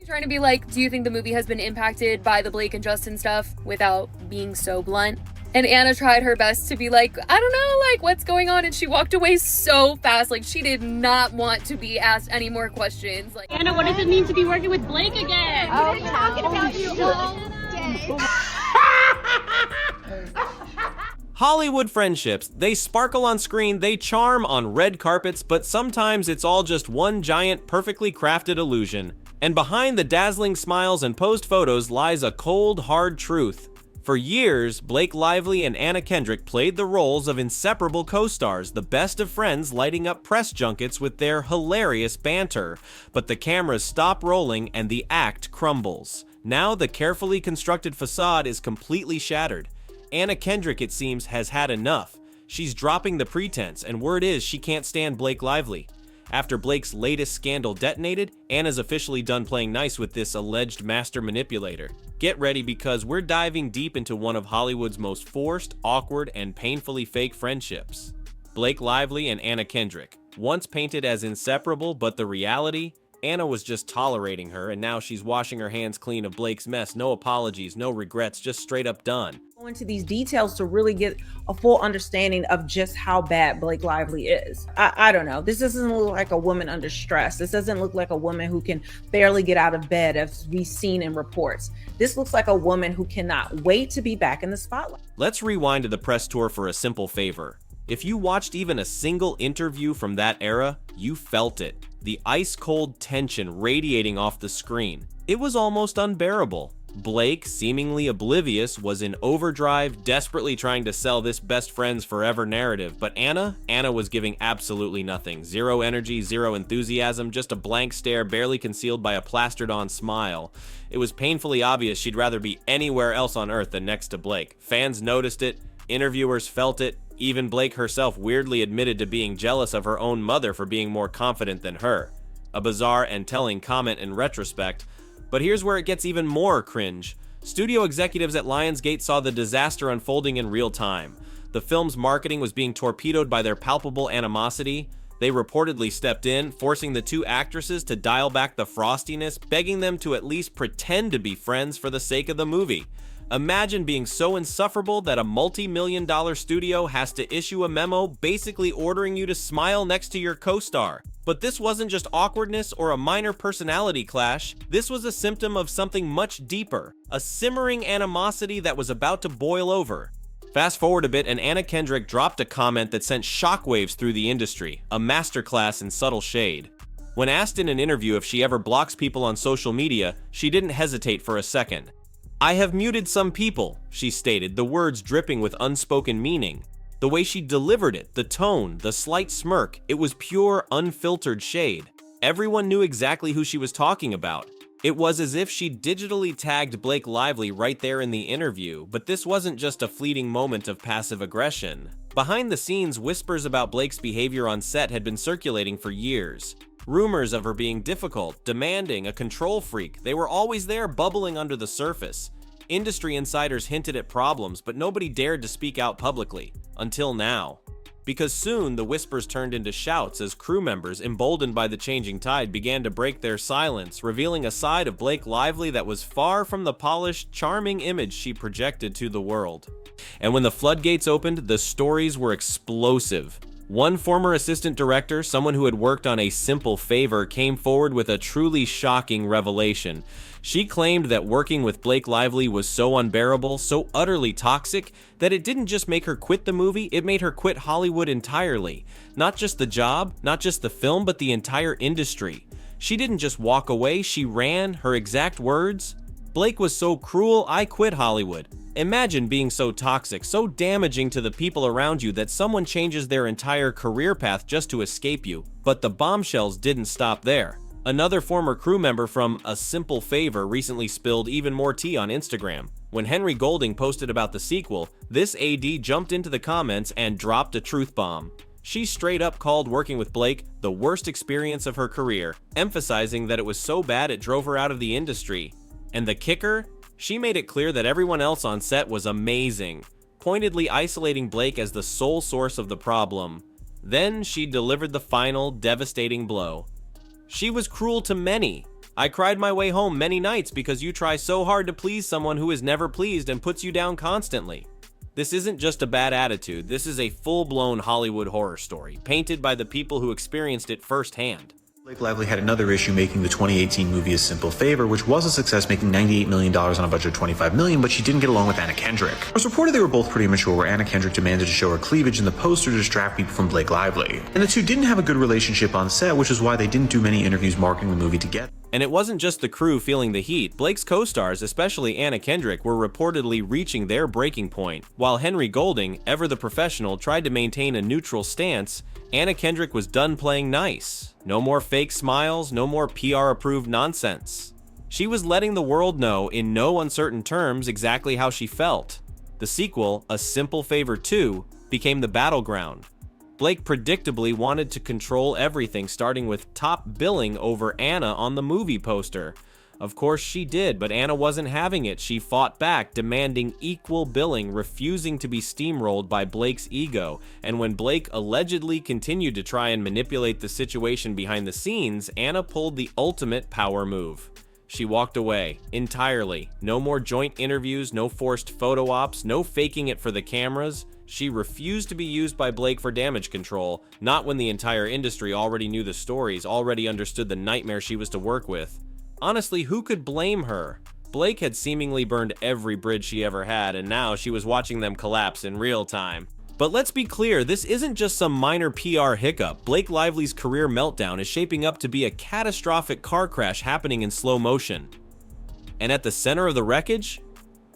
Trying to be like, do you think the movie has been impacted by the Blake and Justin stuff without being so blunt? And Anna tried her best to be like, I don't know, like, what's going on? And she walked away so fast. Like, she did not want to be asked any more questions. Like, Anna, what does it mean to be working with Blake again? Oh, we're talking about you all day. Hollywood friendships, they sparkle on screen, they charm on red carpets, but sometimes it's all just one giant, perfectly crafted illusion. And behind the dazzling smiles and posed photos lies a cold, hard truth. For years, Blake Lively and Anna Kendrick played the roles of inseparable co-stars, the best of friends lighting up press junkets with their hilarious banter. But the cameras stop rolling and the act crumbles. Now the carefully constructed facade is completely shattered. Anna Kendrick, it seems, has had enough. She's dropping the pretense, and word is she can't stand Blake Lively. After Blake's latest scandal detonated, Anna's officially done playing nice with this alleged master manipulator. Get ready because we're diving deep into one of Hollywood's most forced, awkward, and painfully fake friendships. Blake Lively and Anna Kendrick. Once painted as inseparable, but the reality? Anna was just tolerating her, and now she's washing her hands clean of Blake's mess. No apologies, no regrets, just straight up done. Go into these details to really get a full understanding of just how bad Blake Lively is. I don't know. This doesn't look like a woman under stress. This doesn't look like a woman who can barely get out of bed, as we've seen in reports. This looks like a woman who cannot wait to be back in the spotlight. Let's rewind to the press tour for a simple favor. If you watched even a single interview from that era, you felt it. The ice-cold tension radiating off the screen. It was almost unbearable. Blake, seemingly oblivious, was in overdrive, desperately trying to sell this best friends forever narrative. But Anna was giving absolutely nothing. Zero energy, zero enthusiasm, just a blank stare barely concealed by a plastered-on smile. It was painfully obvious she'd rather be anywhere else on Earth than next to Blake. Fans noticed it, interviewers felt it, even Blake herself weirdly admitted to being jealous of her own mother for being more confident than her. A bizarre and telling comment in retrospect. But here's where it gets even more cringe. Studio executives at Lionsgate saw the disaster unfolding in real time. The film's marketing was being torpedoed by their palpable animosity. They reportedly stepped in, forcing the two actresses to dial back the frostiness, begging them to at least pretend to be friends for the sake of the movie. Imagine being so insufferable that a multi-million-dollar studio has to issue a memo basically ordering you to smile next to your co-star. But this wasn't just awkwardness or a minor personality clash. This was a symptom of something much deeper, a simmering animosity that was about to boil over. Fast forward a bit and Anna Kendrick dropped a comment that sent shockwaves through the industry, a masterclass in subtle shade. When asked in an interview if she ever blocks people on social media, she didn't hesitate for a second. "I have muted some people," she stated, the words dripping with unspoken meaning. The way she delivered it, the tone, the slight smirk, it was pure, unfiltered shade. Everyone knew exactly who she was talking about. It was as if she digitally tagged Blake Lively right there in the interview, but this wasn't just a fleeting moment of passive aggression. Behind the scenes, whispers about Blake's behavior on set had been circulating for years. Rumors of her being difficult, demanding, a control freak, they were always there bubbling under the surface. Industry insiders hinted at problems, but nobody dared to speak out publicly. Until now. Because soon, the whispers turned into shouts as crew members, emboldened by the changing tide, began to break their silence, revealing a side of Blake Lively that was far from the polished, charming image she projected to the world. And when the floodgates opened, the stories were explosive. One former assistant director, someone who had worked on A Simple Favor, came forward with a truly shocking revelation. She claimed that working with Blake Lively was so unbearable, so utterly toxic, that it didn't just make her quit the movie, it made her quit Hollywood entirely. Not just the job, not just the film, but the entire industry. She didn't just walk away, she ran. Her exact words? "Blake was so cruel, I quit Hollywood." Imagine being so toxic, so damaging to the people around you that someone changes their entire career path just to escape you. But the bombshells didn't stop there. Another former crew member from A Simple Favor recently spilled even more tea on Instagram. When Henry Golding posted about the sequel, this AD jumped into the comments and dropped a truth bomb. She straight up called working with Blake the worst experience of her career, emphasizing that it was so bad it drove her out of the industry. And the kicker? She made it clear that everyone else on set was amazing, pointedly isolating Blake as the sole source of the problem. Then she delivered the final, devastating blow. She was cruel to many. I cried my way home many nights because you try so hard to please someone who is never pleased and puts you down constantly. This isn't just a bad attitude, this is a full-blown Hollywood horror story, painted by the people who experienced it firsthand. Blake Lively had another issue making the 2018 movie A Simple Favor, which was a success, making $98 million on a budget of $25 million, but she didn't get along with Anna Kendrick. It was reported they were both pretty immature, where Anna Kendrick demanded to show her cleavage in the poster to distract people from Blake Lively. And the two didn't have a good relationship on set, which is why they didn't do many interviews marketing the movie together. And it wasn't just the crew feeling the heat. Blake's co-stars, especially Anna Kendrick, were reportedly reaching their breaking point. While Henry Golding, ever the professional, tried to maintain a neutral stance, Anna Kendrick was done playing nice. No more fake smiles, no more PR-approved nonsense. She was letting the world know in no uncertain terms exactly how she felt. The sequel, A Simple Favor 2, became the battleground. Blake predictably wanted to control everything, starting with top billing over Anna on the movie poster. Of course she did, but Anna wasn't having it. She fought back, demanding equal billing, refusing to be steamrolled by Blake's ego. And when Blake allegedly continued to try and manipulate the situation behind the scenes, Anna pulled the ultimate power move. She walked away, entirely. No more joint interviews, no forced photo ops, no faking it for the cameras. She refused to be used by Blake for damage control, not when the entire industry already knew the stories, already understood the nightmare she was to work with. Honestly, who could blame her? Blake had seemingly burned every bridge she ever had, and now she was watching them collapse in real time. But let's be clear, this isn't just some minor PR hiccup. Blake Lively's career meltdown is shaping up to be a catastrophic car crash happening in slow motion. And at the center of the wreckage?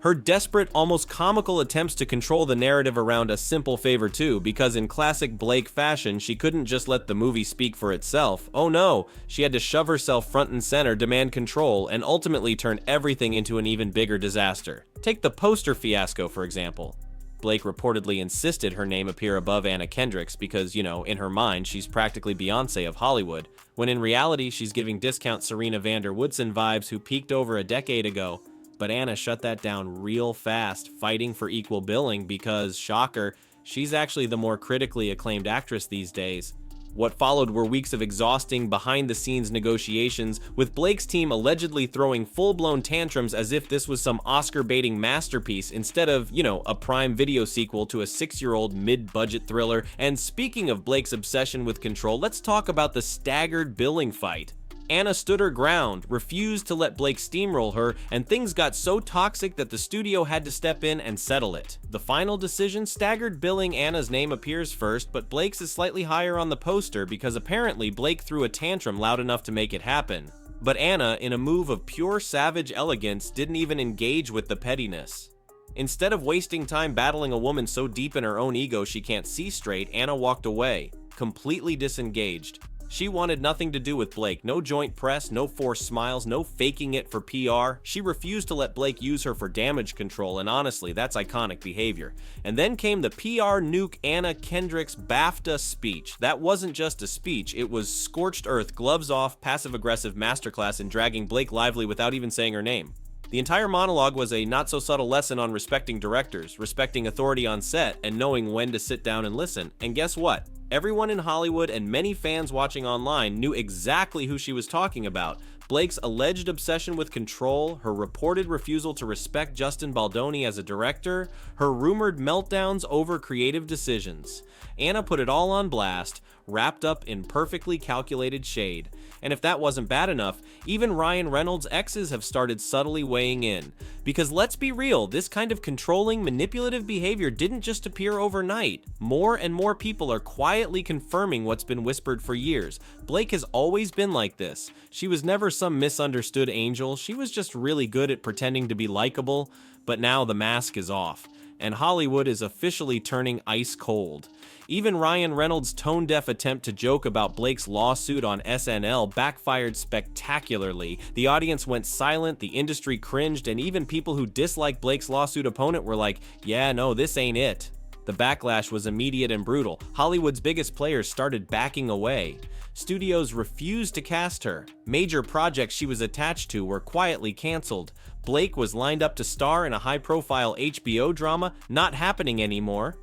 Her desperate, almost comical attempts to control the narrative around A Simple Favor 2, because in classic Blake fashion, she couldn't just let the movie speak for itself. Oh no, she had to shove herself front and center, demand control, and ultimately turn everything into an even bigger disaster. Take the poster fiasco, for example. Blake reportedly insisted her name appear above Anna Kendrick's because, you know, in her mind, she's practically Beyonce of Hollywood, when in reality, she's giving discount Serena van der Woodsen vibes who peaked over a decade ago. But Anna shut that down real fast, fighting for equal billing because, shocker, she's actually the more critically acclaimed actress these days. What followed were weeks of exhausting, behind-the-scenes negotiations, with Blake's team allegedly throwing full-blown tantrums as if this was some Oscar-baiting masterpiece instead of, you know, a Prime Video sequel to a 6-year-old mid-budget thriller. And speaking of Blake's obsession with control, let's talk about the staggered billing fight. Anna stood her ground, refused to let Blake steamroll her, and things got so toxic that the studio had to step in and settle it. The final decision, staggered billing. Anna's name appears first, but Blake's is slightly higher on the poster because apparently Blake threw a tantrum loud enough to make it happen. But Anna, in a move of pure savage elegance, didn't even engage with the pettiness. Instead of wasting time battling a woman so deep in her own ego she can't see straight, Anna walked away, completely disengaged. She wanted nothing to do with Blake. No joint press, no forced smiles, no faking it for PR. She refused to let Blake use her for damage control, and honestly, that's iconic behavior. And then came the PR nuke Anna Kendrick's BAFTA speech. That wasn't just a speech, it was scorched earth, gloves off, passive-aggressive masterclass in dragging Blake Lively without even saying her name. The entire monologue was a not-so-subtle lesson on respecting directors, respecting authority on set, and knowing when to sit down and listen. And guess what? Everyone in Hollywood and many fans watching online knew exactly who she was talking about. Blake's alleged obsession with control, her reported refusal to respect Justin Baldoni as a director, her rumored meltdowns over creative decisions. Anna put it all on blast, wrapped up in perfectly calculated shade. And if that wasn't bad enough, even Ryan Reynolds' exes have started subtly weighing in. Because let's be real, this kind of controlling, manipulative behavior didn't just appear overnight. More and more people are quietly confirming what's been whispered for years. Blake has always been like this. She was never some misunderstood angel, she was just really good at pretending to be likable, but now the mask is off. And Hollywood is officially turning ice cold. Even Ryan Reynolds' tone-deaf attempt to joke about Blake's lawsuit on SNL backfired spectacularly. The audience went silent, the industry cringed, and even people who dislike Blake's lawsuit opponent were like, yeah, no, this ain't it. The backlash was immediate and brutal. Hollywood's biggest players started backing away. Studios refused to cast her. Major projects she was attached to were quietly canceled. Blake was lined up to star in a high-profile HBO drama, not happening anymore.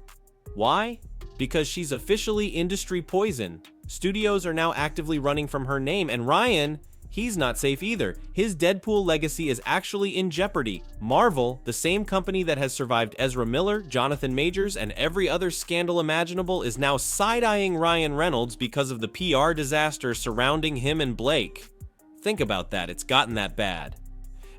Why? Because she's officially industry poison. Studios are now actively running from her name, and Ryan, he's not safe either. His Deadpool legacy is actually in jeopardy. Marvel, the same company that has survived Ezra Miller, Jonathan Majors, and every other scandal imaginable, is now side-eyeing Ryan Reynolds because of the PR disaster surrounding him and Blake. Think about that, it's gotten that bad.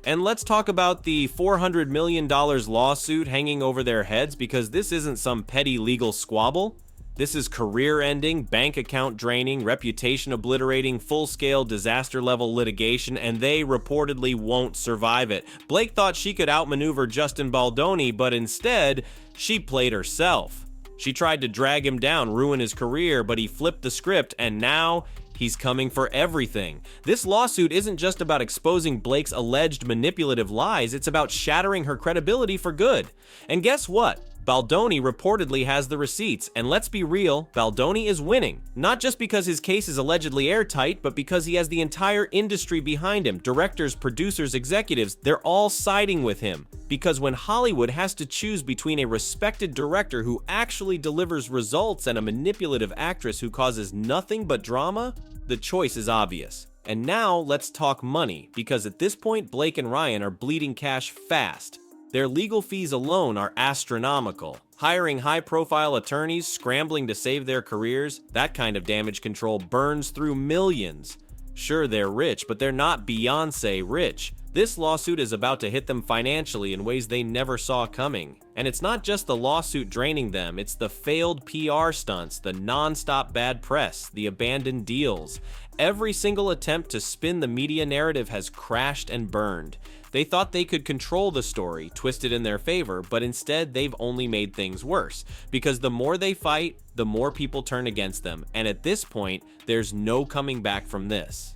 And let's talk about the $400 million lawsuit hanging over their heads, because this isn't some petty legal squabble. This is career-ending, bank account draining, reputation obliterating, full-scale disaster-level litigation, and they reportedly won't survive it. Blake thought she could outmaneuver Justin Baldoni, but instead, she played herself. She tried to drag him down, ruin his career, but he flipped the script, and now he's coming for everything. This lawsuit isn't just about exposing Blake's alleged manipulative lies, it's about shattering her credibility for good. And guess what? Baldoni reportedly has the receipts, and let's be real, Baldoni is winning. Not just because his case is allegedly airtight, but because he has the entire industry behind him. Directors, producers, executives, they're all siding with him. Because when Hollywood has to choose between a respected director who actually delivers results and a manipulative actress who causes nothing but drama, the choice is obvious. And now let's talk money, because at this point Blake and Ryan are bleeding cash fast. Their legal fees alone are astronomical. Hiring high-profile attorneys, scrambling to save their careers, that kind of damage control burns through millions. Sure, they're rich, but they're not Beyoncé rich. This lawsuit is about to hit them financially in ways they never saw coming. And it's not just the lawsuit draining them, it's the failed PR stunts, the non-stop bad press, the abandoned deals. Every single attempt to spin the media narrative has crashed and burned. They thought they could control the story, twist it in their favor, but instead they've only made things worse. Because the more they fight, the more people turn against them. And at this point, there's no coming back from this.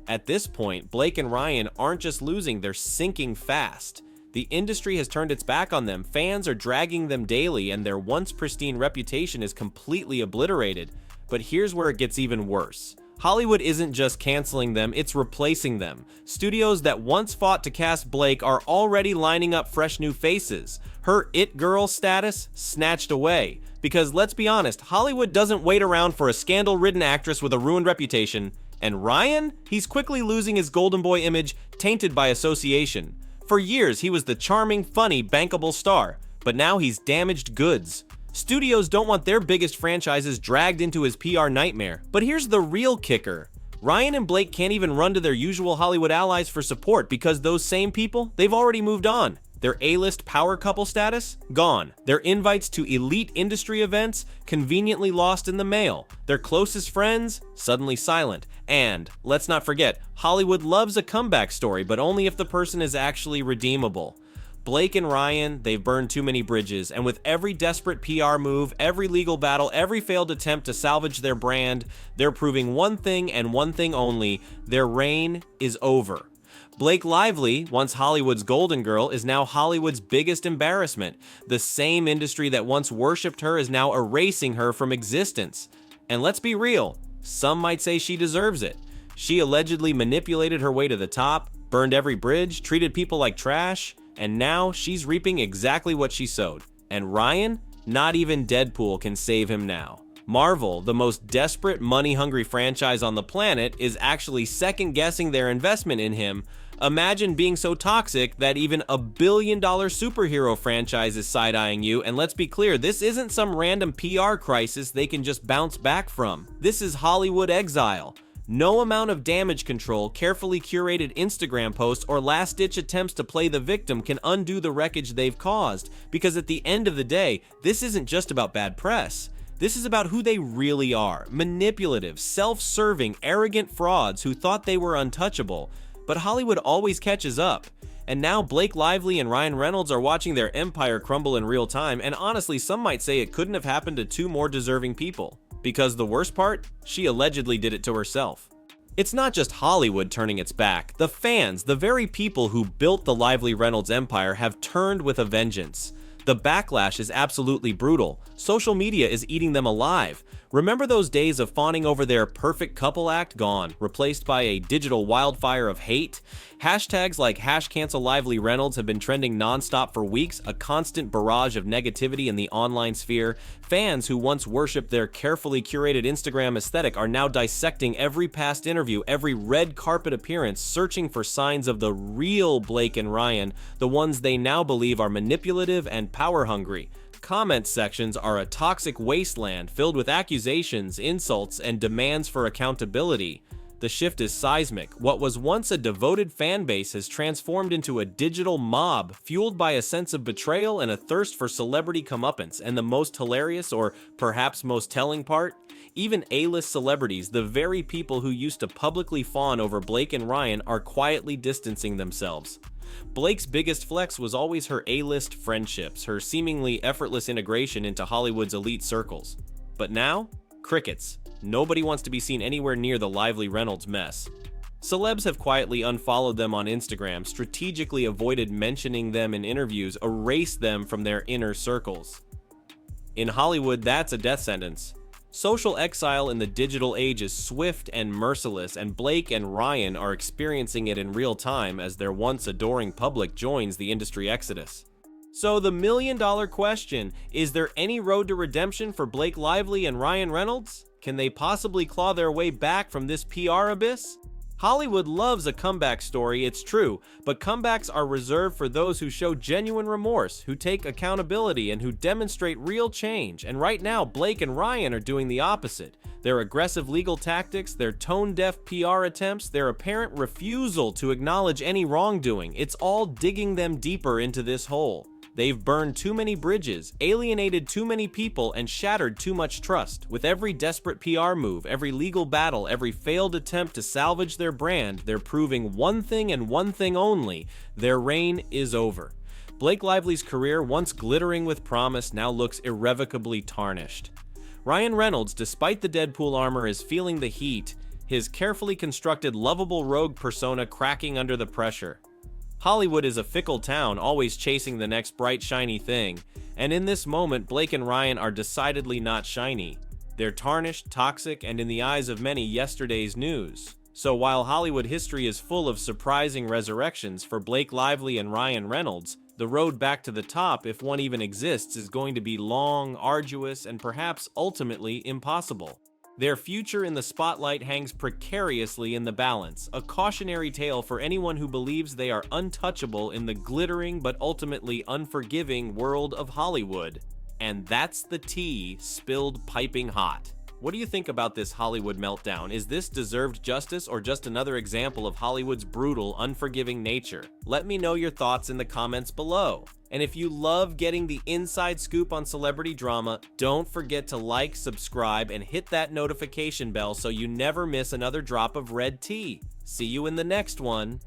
At this point, Blake and Ryan aren't just losing, they're sinking fast. The industry has turned its back on them, fans are dragging them daily, and their once pristine reputation is completely obliterated. But here's where it gets even worse. Hollywood isn't just canceling them, it's replacing them. Studios that once fought to cast Blake are already lining up fresh new faces. Her it girl status snatched away. Because let's be honest, Hollywood doesn't wait around for a scandal-ridden actress with a ruined reputation. And Ryan? He's quickly losing his golden boy image, tainted by association. For years, he was the charming, funny, bankable star. But now he's damaged goods. Studios don't want their biggest franchises dragged into his PR nightmare. But here's the real kicker. Ryan and Blake can't even run to their usual Hollywood allies for support because those same people, they've already moved on. Their A-list power couple status? Gone. Their invites to elite industry events? Conveniently lost in the mail. Their closest friends? Suddenly silent. And, let's not forget, Hollywood loves a comeback story, but only if the person is actually redeemable. Blake and Ryan, they've burned too many bridges, and with every desperate PR move, every legal battle, every failed attempt to salvage their brand, they're proving one thing and one thing only: their reign is over. Blake Lively, once Hollywood's golden girl, is now Hollywood's biggest embarrassment. The same industry that once worshipped her is now erasing her from existence. And let's be real, some might say she deserves it. She allegedly manipulated her way to the top, burned every bridge, treated people like trash, and now she's reaping exactly what she sowed. And Ryan? Not even Deadpool can save him now. Marvel, the most desperate, money-hungry franchise on the planet, is actually second-guessing their investment in him. Imagine being so toxic that even a billion-dollar superhero franchise is side-eyeing you, and let's be clear, this isn't some random PR crisis they can just bounce back from. This is Hollywood exile. No amount of damage control, carefully curated Instagram posts, or last-ditch attempts to play the victim can undo the wreckage they've caused. Because at the end of the day, this isn't just about bad press. This is about who they really are. Manipulative, self-serving, arrogant frauds who thought they were untouchable. But Hollywood always catches up. And now Blake Lively and Ryan Reynolds are watching their empire crumble in real time, and honestly, some might say it couldn't have happened to two more deserving people. Because the worst part? She allegedly did it to herself. It's not just Hollywood turning its back. The fans, the very people who built the Lively Reynolds empire, have turned with a vengeance. The backlash is absolutely brutal. Social media is eating them alive. Remember those days of fawning over their perfect couple act? Gone, replaced by a digital wildfire of hate? Hashtags like #CancelLivelyReynolds have been trending nonstop for weeks, a constant barrage of negativity in the online sphere. Fans who once worshipped their carefully curated Instagram aesthetic are now dissecting every past interview, every red carpet appearance, searching for signs of the real Blake and Ryan, the ones they now believe are manipulative and power-hungry. Comment sections are a toxic wasteland filled with accusations, insults, and demands for accountability. The shift is seismic. What was once a devoted fan base has transformed into a digital mob, fueled by a sense of betrayal and a thirst for celebrity comeuppance. And the most hilarious, or perhaps most telling part? Even A-list celebrities, the very people who used to publicly fawn over Blake and Ryan, are quietly distancing themselves. Blake's biggest flex was always her A-list friendships, her seemingly effortless integration into Hollywood's elite circles. But now, crickets. Nobody wants to be seen anywhere near the Lively Reynolds mess. Celebs have quietly unfollowed them on Instagram, strategically avoided mentioning them in interviews, erased them from their inner circles. In Hollywood, that's a death sentence. Social exile in the digital age is swift and merciless, and Blake and Ryan are experiencing it in real time as their once adoring public joins the industry exodus. So the million-dollar question, is there any road to redemption for Blake Lively and Ryan Reynolds? Can they possibly claw their way back from this PR abyss? Hollywood loves a comeback story, it's true, but comebacks are reserved for those who show genuine remorse, who take accountability, and who demonstrate real change. And right now, Blake and Ryan are doing the opposite. Their aggressive legal tactics, their tone-deaf PR attempts, their apparent refusal to acknowledge any wrongdoing, it's all digging them deeper into this hole. They've burned too many bridges, alienated too many people, and shattered too much trust. With every desperate PR move, every legal battle, every failed attempt to salvage their brand, they're proving one thing and one thing only: their reign is over. Blake Lively's career, once glittering with promise, now looks irrevocably tarnished. Ryan Reynolds, despite the Deadpool armor, is feeling the heat, his carefully constructed lovable rogue persona cracking under the pressure. Hollywood is a fickle town, always chasing the next bright, shiny thing, and in this moment, Blake and Ryan are decidedly not shiny. They're tarnished, toxic, and in the eyes of many, yesterday's news. So while Hollywood history is full of surprising resurrections for Blake Lively and Ryan Reynolds, the road back to the top, if one even exists, is going to be long, arduous, and perhaps ultimately impossible. Their future in the spotlight hangs precariously in the balance, a cautionary tale for anyone who believes they are untouchable in the glittering but ultimately unforgiving world of Hollywood. And that's the tea spilled piping hot. What do you think about this Hollywood meltdown? Is this deserved justice or just another example of Hollywood's brutal, unforgiving nature? Let me know your thoughts in the comments below. And if you love getting the inside scoop on celebrity drama, don't forget to like, subscribe, and hit that notification bell so you never miss another drop of red tea. See you in the next one.